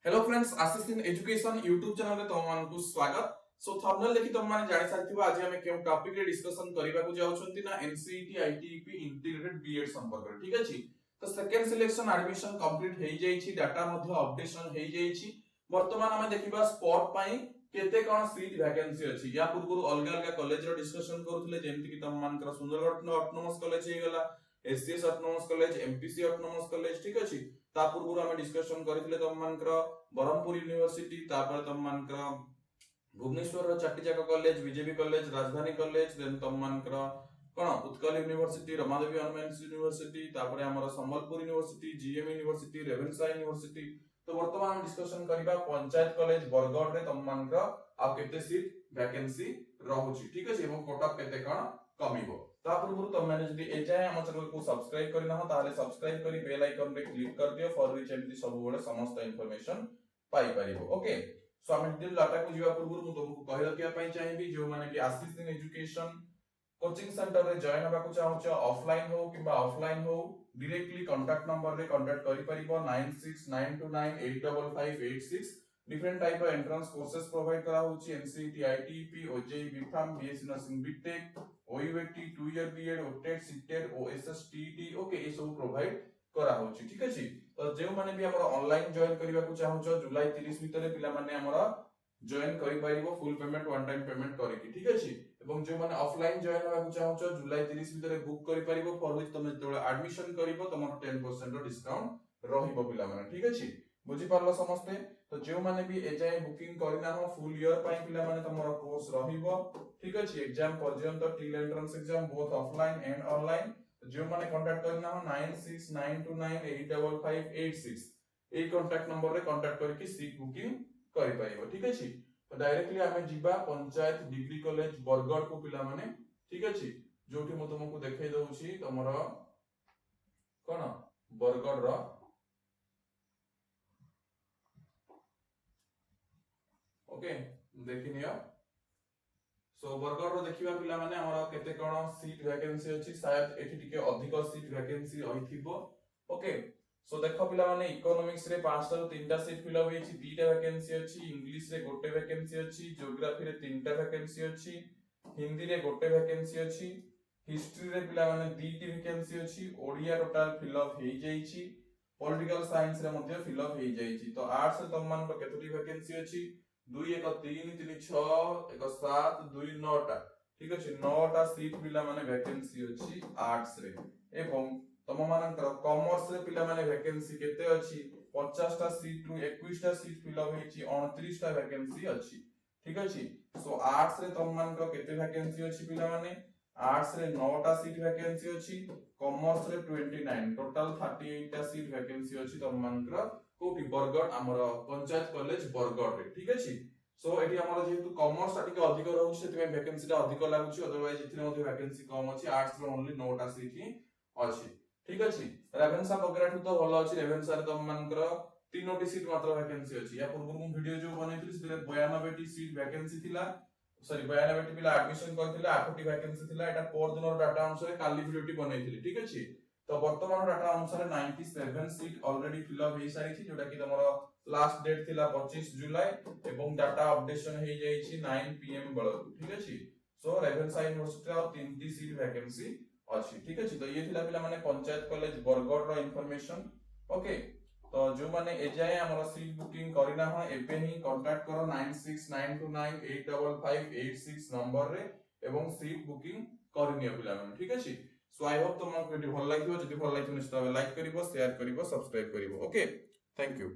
Hello friends, Ashish in education YouTube channel रे तुमମାନଙ୍କୁ स्वागत। सो thumbnail देखि तुम माने जानि सारथिबा आज हम केउ टॉपिक रे डिस्कशन करिबा को जाउछंती ना एनसीईटी आईटीईपी इंटीग्रेटेड बीएड संपर्क रे। ठीक अछि, तो सेकंड सिलेक्शन एडमिशन कंप्लीट हेइ जाइछि, डाटा मध्ये अपडेशन हेइ जाइछि। वर्तमान हम देखिबा स्पॉट पई केते कोन सीट वैकेंसी अछि। या पूर्व अलग अलग कॉलेज रो डिस्कशन करूथले, जेमति कि तुम मानकर सुंदरगढ़ ऑटोनोमस कॉलेज हे गेला, SCS autonomous college, MPC autonomous college. ठीक अछि, ता पूर्व हम डिस्कशन करिथले तुम मानकर ब्रह्मपुर यूनिवर्सिटी, तापर तुम मानकर भुवनेश्वर रो चाटिजाक college, BJP college, Rajdhani college, then तुम मानकर कोन Utkal university, Ramadevi women's university, तापर हमर Sambalpur university, GM university, Ravenshaw university. तो वर्तमान हम डिस्कशन करिबा पंचायत कॉलेज बरगढ़ रे तुम मानकर आ केते सीट वैकेंसी रहउची। ठीक अछि, एवं कोटा केते कोन कमिबो। ता पूर्व तुम माने जदि ए जाय हम चैनल को सब्सक्राइब करिना हो ताले सब्सक्राइब करी बेल आइकन रे क्लिक कर दियो फॉर रिच एमटी सब बडे समस्त इंफॉर्मेशन पाई परिबो। ओके, सो हम डिटेल डाटा को जीवा पूर्व मु तुमको कहि रखिया पई चाहिबी जो माने कि Ashish in education coaching centre रे जॉइन होबा को चाहौ छ, ऑफलाइन हो किबा ऑफलाइन हो, डायरेक्टली कांटेक्ट नंबर रे कांटेक्ट करि परिबो 9692985586। Different type of entrance courses provide करा होची, NCET ITEP, OJEE B Pharm, BSc nursing BTech, OUAT, 2 year BEd, OTET, CTET, OSS, TET. Okay, ए सब प्रोवाइड करा होची। ठीक अछि, तो जे माने भी हमर ऑनलाइन जॉइन करिबा को चाहौ छ, जुलाई 30 भीतर पिला माने हमर जॉइन करि परिबो full payment one time payment करिकि। ठीक अछि, एवं जे माने ऑफलाइन जॉइन होबा को चाहौ छ, जुलाई 30 भीतर बुक करि परिबो, फॉर व्हिच तुम जेतोले एडमिशन करिवो तमर 10% रो डिस्काउंट रहिबो पिला माने। ठीक अछि, बुझि पारलो समस्ते। तो जे माने भी ए जाय बुकिंग करिना हो फुल ईयर पई पिला माने तमर कोर्स रहिबो। ठीक अछि, एग्जाम पर्यंत till entrance exam both offline and online. जो माने कांटेक्ट करना हो 9692985586 ए कांटेक्ट नंबर रे कांटेक्ट करके सीट बुकिंग करि पाइबो। ठीक अछि, तो डायरेक्टली हमें जिबा पंचायत डिग्री कॉलेज बरगढ़ को पिला माने। ठीक अछि, जोठी मु तुमको देखाई दउछि तमरो कोन बरगढ़ रो ओके देखिनियो। सो बरगढ़ रो देखिबा पिला माने हमर केते कोन सीट वैकेंसी अछि, शायद एठी टिके अधिक सीट वैकेंसी रहिथिबो। ओके, सो देखो पिला माने इकोनॉमिक्स रे 5 रो 3टा सीट फिल होई अछि, 2टा वैकेंसी अछि, इंग्लिश रे गोटे वैकेंसी अछि, ज्योग्राफी रे 3टा वैकेंसी अछि, हिंदी रे गोटे वैकेंसी अछि, हिस्ट्री रे पिला माने 2टी वैकेंसी अछि, ओडिया टोटल फिल अप हेई जाईछि, पॉलिटिकल साइंस रे मध्ये फिल अप हेई जाईछि। तो आर्ट्स रे तम मान केतोटी वैकेंसी अछि, 2 1 3 3 6 1 7 2 9टा। ठीक अछि, 9टा सीट पिला माने वैकेंसी अछि आर्ट्स रे। एवं तम मानकर कॉमर्स रे पिला माने वैकेंसी केते अछि, 50टा सीट रु 21टा सीट फिल अप हेछि, 29टा वैकेंसी अछि। ठीक अछि, सो आर्ट्स रे तम मानकर केते वैकेंसी अछि पिला माने, आर्ट्स रे 9टा सीट वैकेंसी अछि, कॉमर्स रे 29, टोटल 38टा सीट वैकेंसी अछि तम मानकर कोठी बरगढ़ हमर पंचायत कॉलेज बरगढ़ रे। ठीक अछि, सो एठी हमर जेतु कॉमर्स टा टिके अधिक रहउछि, सेति वैकेंसी टा अधिक लागुछि, अदरवाइज इथिरे मध्ये वैकेंसी कम अछि। आर्ट्स रे ओनली 9टा सीट ही अछि। ठीक अछि, रेवेन्सा वगैरह तो भलो अछि, रेवेन्सा रे तम मानकर 3टी सीट मात्र वैकेंसी अछि। या पूर्व मु वीडियो जो बनैथिलि सेते 92टी सीट वैकेंसी थिला, सॉरी 92टी पिला एडमिशन करथिले, 8टी वैकेंसी थिला। एटा पर दिन डाटा अनुसार काली वीडियोटी बनैथिलि। ठीक अछि, तो वर्तमान डाटा अनुसार 97 सीट ऑलरेडी फिल अप हेई सारी छि, जोटा कि तमरो लास्ट डेट थिला 25 जुलाई एवं डाटा अपडेशन हेई जाई छि 9 पीएम बेलकु। ठीक अछि, सो रेवेन्सा यूनिवर्सिटी रो 3टी सीट वैकेंसी अछि। ठीक अछि, तो ये थिला पिला माने पंचायत कॉलेज बरगढ़ रो इंफॉर्मेशन। ओके, तो जो माने ए जाय हमर सीट बुकिंग करिना हो एबे ही कांटेक्ट करो 9692985586 नंबर रे एवं सीट बुकिंग करनियो पिला माने। ठीक अछि, सो आई होप तुमको वीडियो भल लागियो, जदि भल लागियो निश्चित भाबे लाइक करिवो, शेयर करिवो, सब्सक्राइब करिवो। Okay, thank you.